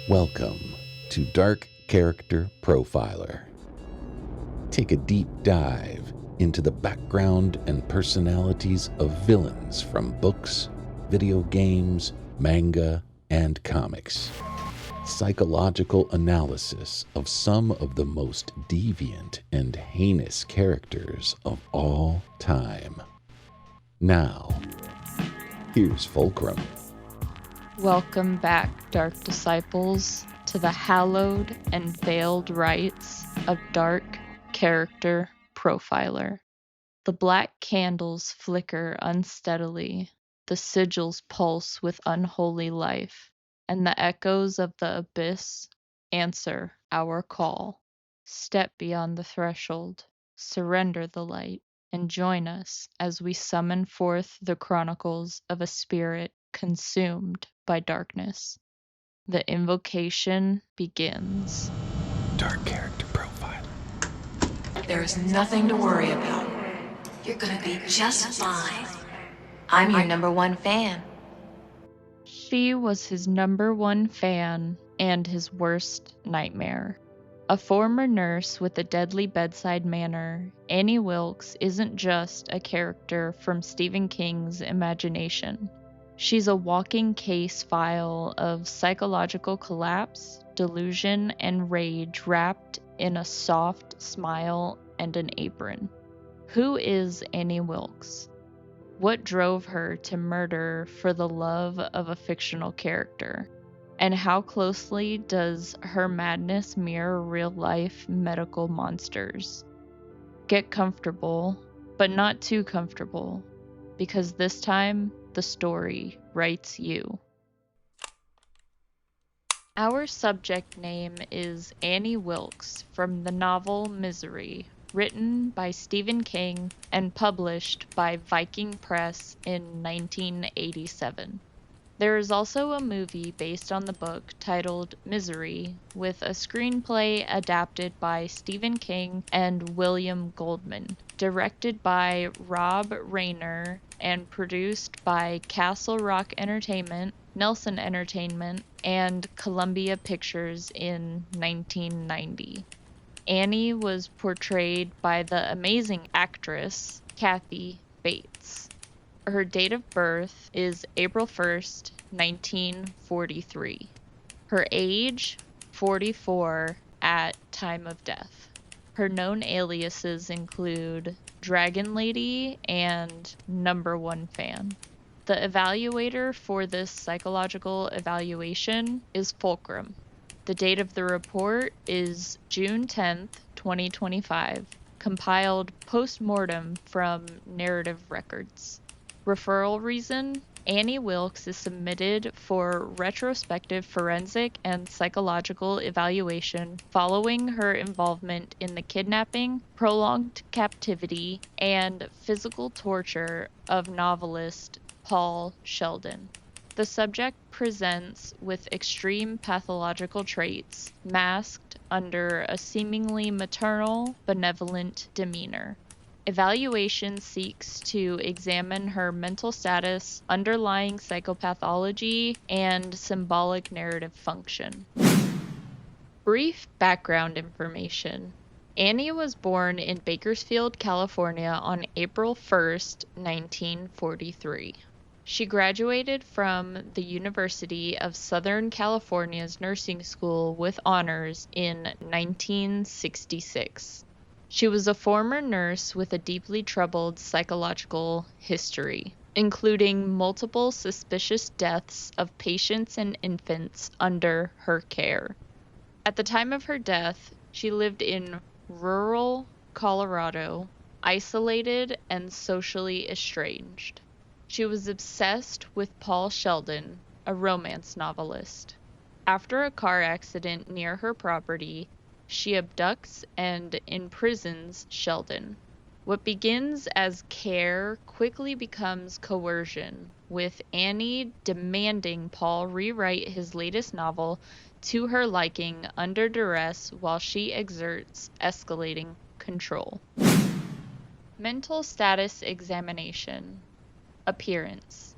Welcome to Dark Character Profiler. Take a deep dive into the background and personalities of villains from books, video games, manga, and comics. Psychological analysis of some of the most deviant and heinous characters of all time. Now, here's Fulcrum. Welcome back, Dark Disciples, to the hallowed and veiled rites of Dark Character Profiler. The black candles flicker unsteadily, the sigils pulse with unholy life, and the echoes of the abyss answer our call. Step beyond the threshold, surrender the light, and join us as we summon forth the chronicles of a spirit consumed by darkness. The invocation begins. Dark Character Profiler. There is nothing to worry about. You're gonna be just fine. I'm your number one fan. She was his number one fan and his worst nightmare. A former nurse with a deadly bedside manner, Annie Wilkes isn't just a character from Stephen King's imagination. She's a walking case file of psychological collapse, delusion, and rage wrapped in a soft smile and an apron. Who is Annie Wilkes? What drove her to murder for the love of a fictional character? And how closely does her madness mirror real-life medical monsters? Get comfortable, but not too comfortable, because this time, the story writes you. Our subject name is Annie Wilkes from the novel Misery, written by Stephen King and published by Viking Press in 1987. There is also a movie based on the book titled Misery, with a screenplay adapted by Stephen King and William Goldman, directed by Rob Reiner, and produced by Castle Rock Entertainment, Nelson Entertainment, and Columbia Pictures in 1990. Annie was portrayed by the amazing actress Kathy Bates. Her date of birth is April 1st, 1943. Her age, 44 at time of death. Her known aliases include Dragon Lady and Number One Fan. The evaluator for this psychological evaluation is Fulcrum. The date of the report is June 10th, 2025, compiled post-mortem from Narrative Records. Referral reason: Annie Wilkes is submitted for retrospective forensic and psychological evaluation following her involvement in the kidnapping, prolonged captivity, and physical torture of novelist Paul Sheldon. The subject presents with extreme pathological traits, masked under a seemingly maternal, benevolent demeanor. Evaluation seeks to examine her mental status, underlying psychopathology, and symbolic narrative function. Brief background information. Annie was born in Bakersfield, California on April 1st, 1943. She graduated from the University of Southern California's nursing school with honors in 1966. She was a former nurse with a deeply troubled psychological history, including multiple suspicious deaths of patients and infants under her care. At the time of her death, she lived in rural Colorado, isolated and socially estranged. She was obsessed with Paul Sheldon, a romance novelist. After a car accident near her property, she abducts and imprisons Sheldon. What begins as care quickly becomes coercion, with Annie demanding Paul rewrite his latest novel to her liking under duress while she exerts escalating control. Mental status examination. Appearance.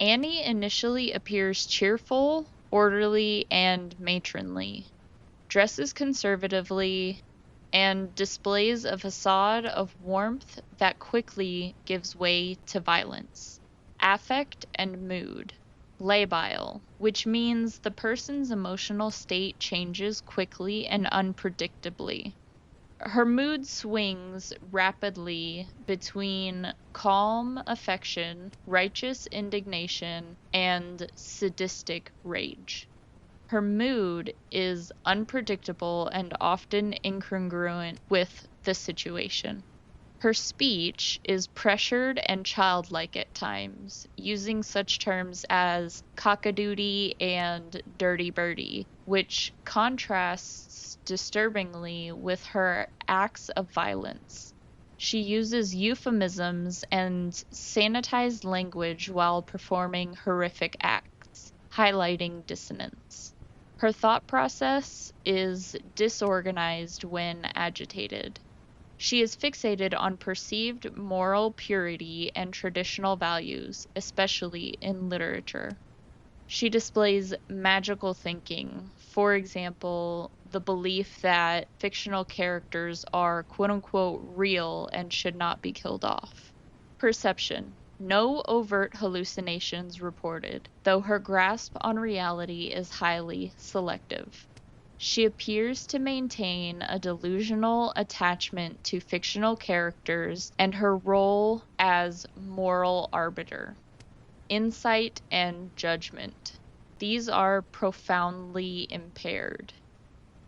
Annie initially appears cheerful, orderly, and matronly, dresses conservatively, and displays a facade of warmth that quickly gives way to violence. Affect and mood. Labile, which means the person's emotional state changes quickly and unpredictably. Her mood swings rapidly between calm affection, righteous indignation, and sadistic rage. Her mood is unpredictable and often incongruent with the situation. Her speech is pressured and childlike at times, using such terms as cockadoodie and dirty birdie, which contrasts disturbingly with her acts of violence. She uses euphemisms and sanitized language while performing horrific acts, highlighting dissonance. Her thought process is disorganized when agitated. She is fixated on perceived moral purity and traditional values, especially in literature. She displays magical thinking, for example, the belief that fictional characters are quote-unquote real and should not be killed off. Perception. No overt hallucinations reported, though her grasp on reality is highly selective. She appears to maintain a delusional attachment to fictional characters and her role as moral arbiter. Insight and judgment. These are profoundly impaired.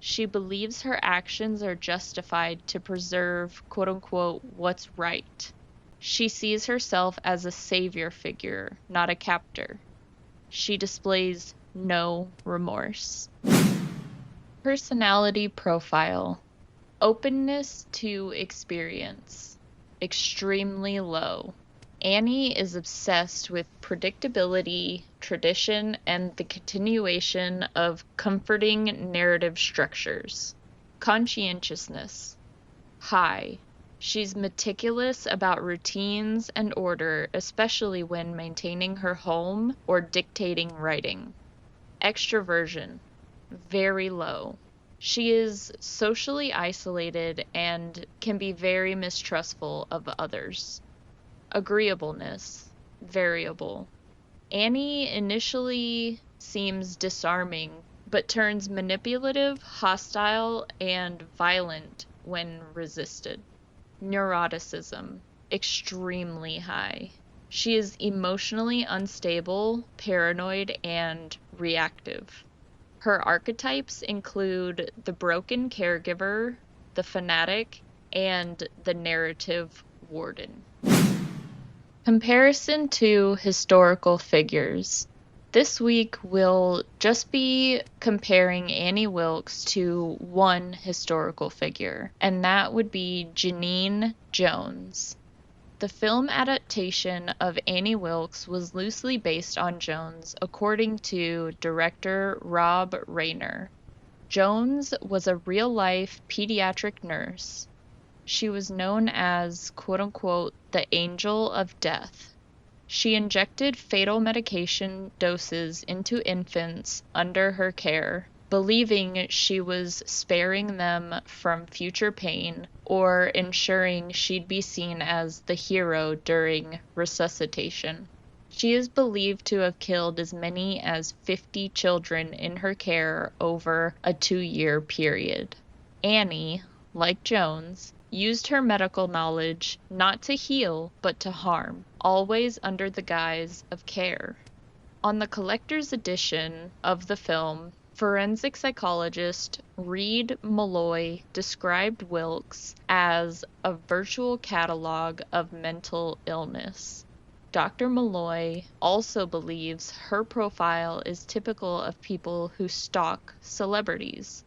She believes her actions are justified to preserve, quote unquote, what's right. She sees herself as a savior figure, not a captor. She displays no remorse. Personality profile. Openness to experience. Extremely low. Annie is obsessed with predictability, tradition, and the continuation of comforting narrative structures. Conscientiousness. High. She's meticulous about routines and order, especially when maintaining her home or dictating writing. Extroversion. Very low. She is socially isolated and can be very mistrustful of others. Agreeableness. Variable. Annie initially seems disarming, but turns manipulative, hostile, and violent when resisted. Neuroticism. Extremely high. She is emotionally unstable, paranoid, and reactive. Her archetypes include the broken caregiver, the fanatic, and the narrative warden. Comparison to historical figures. This week we'll just be comparing Annie Wilkes to one historical figure, and that would be Janine Jones. The film adaptation of Annie Wilkes was loosely based on Jones, according to director Rob Reiner. Jones was a real-life pediatric nurse. She was known as, quote-unquote, the angel of death. She injected fatal medication doses into infants under her care, believing she was sparing them from future pain or ensuring she'd be seen as the hero during resuscitation. She is believed to have killed as many as 50 children in her care over a 2-year period. Annie, like Jones, used her medical knowledge not to heal but to harm, always under the guise of care. On the collector's edition of the film, forensic psychologist Reed Malloy described Wilkes as a virtual catalog of mental illness. Dr. Malloy also believes her profile is typical of people who stalk celebrities.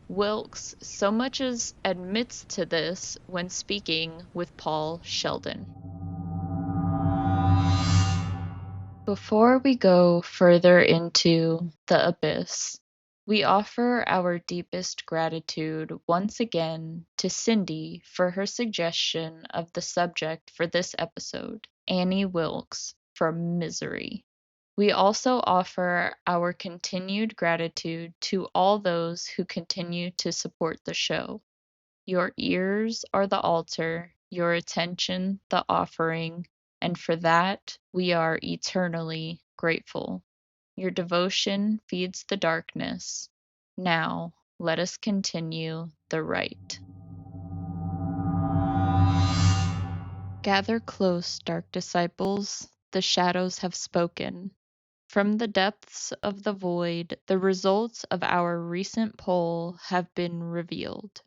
Wilkes so much as admits to this when speaking with Paul Sheldon. Before we go further into the abyss, we offer our deepest gratitude once again to Cindy for her suggestion of the subject for this episode, Annie Wilkes from Misery. We also offer our continued gratitude to all those who continue to support the show. Your ears are the altar, your attention the offering, and for that we are eternally grateful. Your devotion feeds the darkness. Now, let us continue the rite. Gather close, dark disciples, the shadows have spoken. From the depths of the void, the results of our recent poll have been revealed.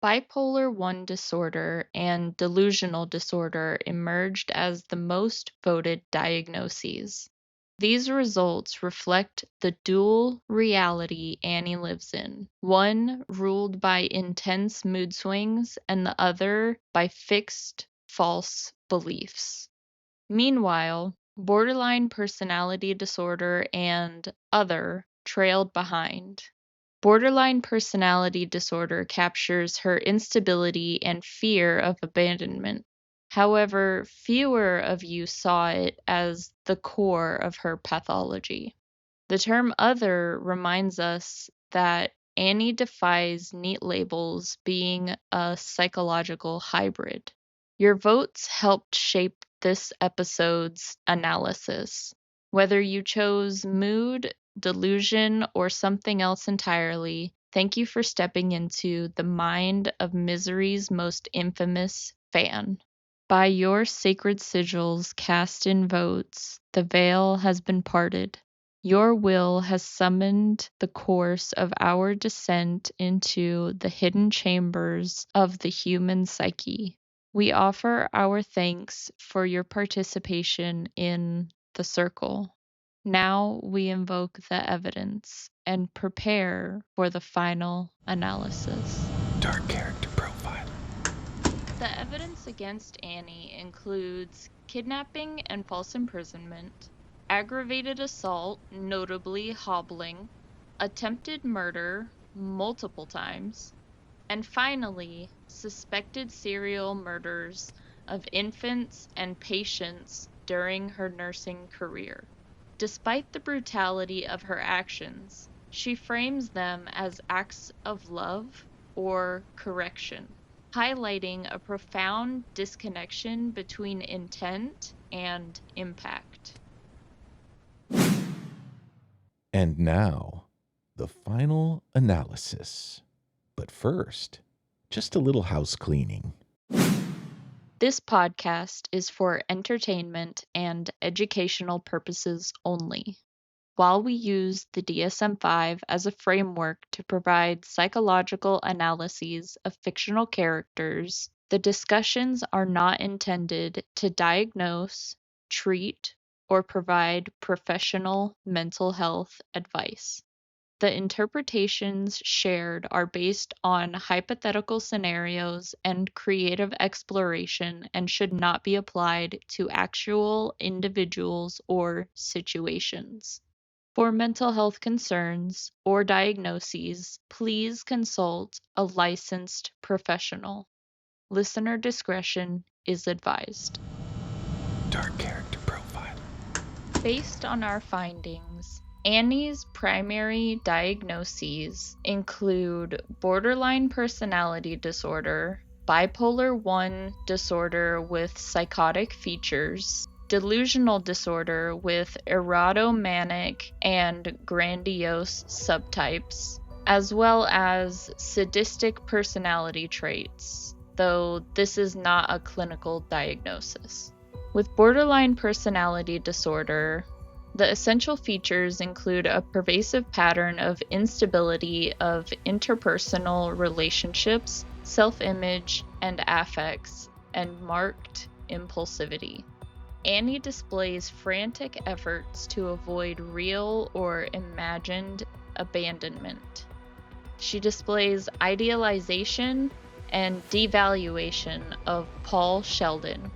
Bipolar 1 disorder and delusional disorder emerged as the most voted diagnoses. These results reflect the dual reality Annie lives in, one ruled by intense mood swings and the other by fixed, false beliefs. Meanwhile, borderline personality disorder and other trailed behind. Borderline personality disorder captures her instability and fear of abandonment. However, fewer of you saw it as the core of her pathology. The term other reminds us that Annie defies neat labels, being a psychological hybrid. Your votes helped shape this episode's analysis. Whether you chose mood, delusion, or something else entirely, thank you for stepping into the mind of misery's most infamous fan. By your sacred sigils cast in votes, the veil has been parted. Your will has summoned the course of our descent into the hidden chambers of the human psyche. We offer our thanks for your participation in the circle. Now we invoke the evidence and prepare for the final analysis. Dark character profile. The evidence against Annie includes kidnapping and false imprisonment, aggravated assault, notably hobbling, attempted murder multiple times, and finally, suspected serial murders of infants and patients during her nursing career. Despite the brutality of her actions, she frames them as acts of love or correction, highlighting a profound disconnection between intent and impact. And now, the final analysis. But first, just a little house cleaning. This podcast is for entertainment and educational purposes only. While we use the DSM-5 as a framework to provide psychological analyses of fictional characters, the discussions are not intended to diagnose, treat, or provide professional mental health advice. The interpretations shared are based on hypothetical scenarios and creative exploration and should not be applied to actual individuals or situations. For mental health concerns or diagnoses, please consult a licensed professional. Listener discretion is advised. Dark character profile. Based on our findings, Annie's primary diagnoses include borderline personality disorder, bipolar 1 disorder with psychotic features, delusional disorder with erotomanic and grandiose subtypes, as well as sadistic personality traits, though this is not a clinical diagnosis. With borderline personality disorder, the essential features include a pervasive pattern of instability of interpersonal relationships, self-image, and affects, and marked impulsivity. Annie displays frantic efforts to avoid real or imagined abandonment. She displays idealization and devaluation of Paul Sheldon.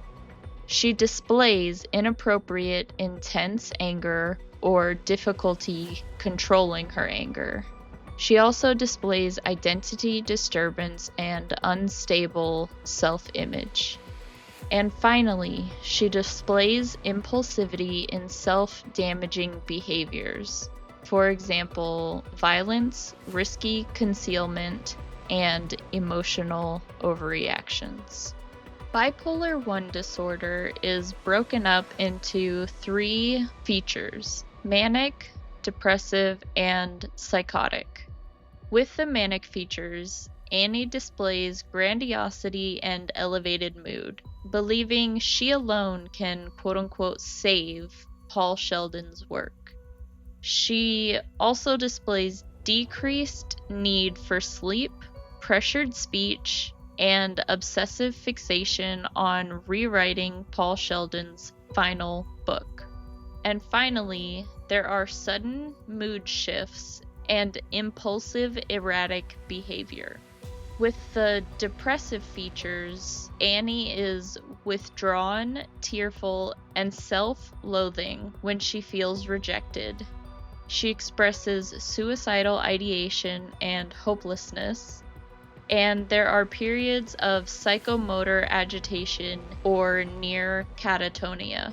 She displays inappropriate, intense anger or difficulty controlling her anger. She also displays identity disturbance and unstable self-image. And finally, she displays impulsivity in self-damaging behaviors. For example, violence, risky concealment, and emotional overreactions. Bipolar 1 disorder is broken up into 3 features: manic, depressive, and psychotic. With the manic features, Annie displays grandiosity and elevated mood, believing she alone can quote-unquote save Paul Sheldon's work. She also displays decreased need for sleep, pressured speech, and obsessive fixation on rewriting Paul Sheldon's final book. And finally, there are sudden mood shifts and impulsive, erratic behavior. With the depressive features, Annie is withdrawn, tearful, and self-loathing when she feels rejected. She expresses suicidal ideation and hopelessness, and there are periods of psychomotor agitation or near catatonia.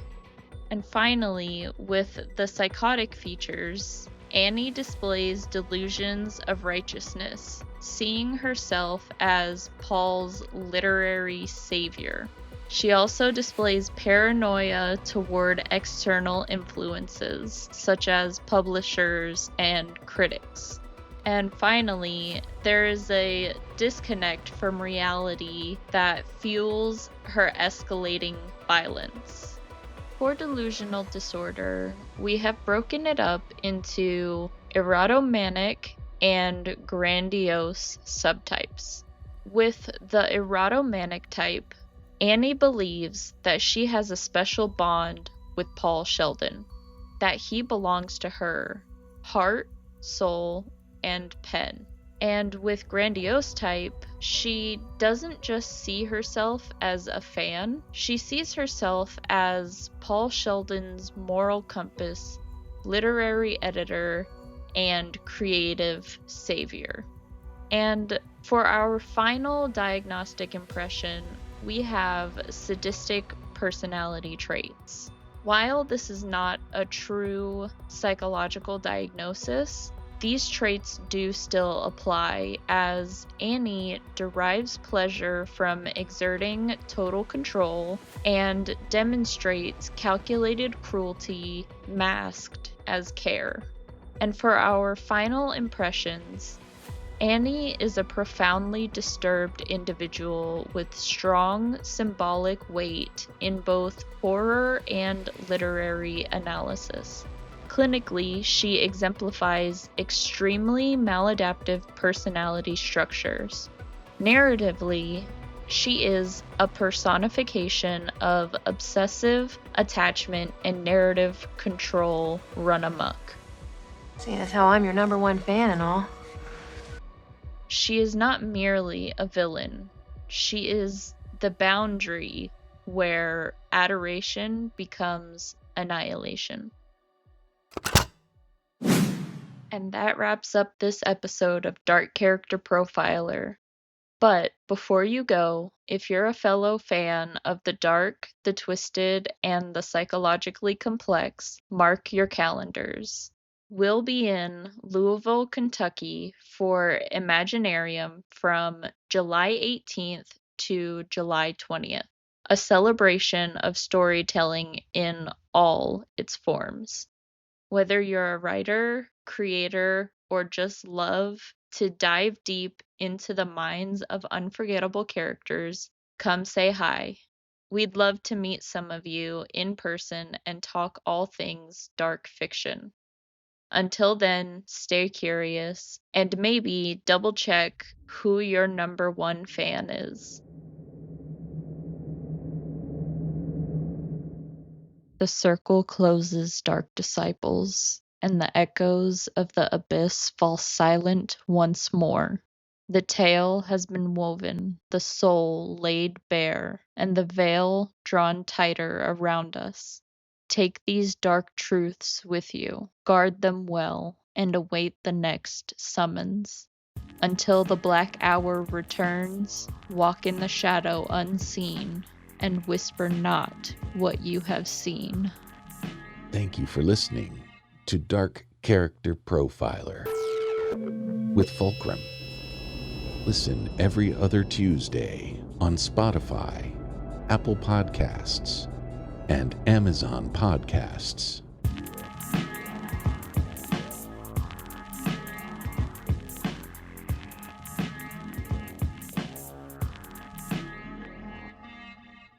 And finally, with the psychotic features, Annie displays delusions of righteousness, seeing herself as Paul's literary savior. She also displays paranoia toward external influences, such as publishers and critics. And finally, there is a disconnect from reality that fuels her escalating violence. For delusional disorder, we have broken it up into erotomanic and grandiose subtypes. With the erotomanic type, Annie believes that she has a special bond with Paul Sheldon, that he belongs to her, heart, soul, and pen. And with grandiose type, she doesn't just see herself as a fan, she sees herself as Paul Sheldon's moral compass, literary editor, and creative savior. And for our final diagnostic impression, we have sadistic personality traits. While this is not a true psychological diagnosis, these traits do still apply, as Annie derives pleasure from exerting total control and demonstrates calculated cruelty masked as care. And for our final impressions, Annie is a profoundly disturbed individual with strong symbolic weight in both horror and literary analysis. Clinically, she exemplifies extremely maladaptive personality structures. Narratively, she is a personification of obsessive attachment and narrative control run amok. See, that's how I'm your number 1 fan and all. She is not merely a villain. She is the boundary where adoration becomes annihilation. And that wraps up this episode of Dark Character Profiler. But before you go, if you're a fellow fan of the dark, the twisted, and the psychologically complex, mark your calendars. We'll be in Louisville, Kentucky for Imaginarium from July 18th to July 20th, a celebration of storytelling in all its forms. Whether you're a writer, creator, or just love to dive deep into the minds of unforgettable characters, come say hi. We'd love to meet some of you in person and talk all things dark fiction. Until then, stay curious and maybe double check who your number 1 fan is. The circle closes, dark disciples, and the echoes of the abyss fall silent once more. The tale has been woven, the soul laid bare, and the veil drawn tighter around us. Take these dark truths with you, guard them well, and await the next summons. Until the black hour returns, walk in the shadow unseen, and whisper not what you have seen. Thank you for listening to Dark Character Profiler with Fulcrum. Listen every other Tuesday on Spotify, Apple Podcasts, and Amazon Podcasts.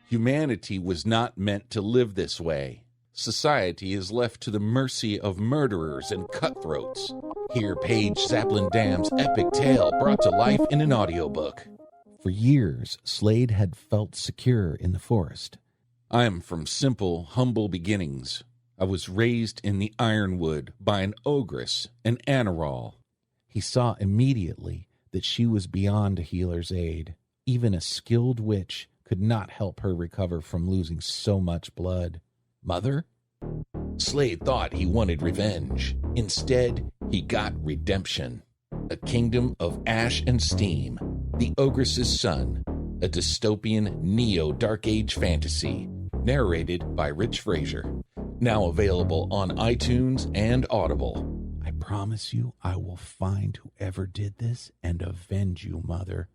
Humanity was not meant to live this way. Society is left to the mercy of murderers and cutthroats. Hear Paige Zaplin Dam's epic tale brought to life in an audiobook. For years, Slade had felt secure in the forest. I am from simple, humble beginnings. I was raised in the Ironwood by an Ogress, an Anaral. He saw immediately that she was beyond a healer's aid. Even a skilled witch could not help her recover from losing so much blood. Mother? Slade thought he wanted revenge. Instead, he got redemption. A kingdom of ash and steam, The Ogress's Son, a dystopian neo-Dark Age fantasy, narrated by Rich Fraser. Now available on iTunes and Audible. I promise you I will find whoever did this and avenge you, Mother.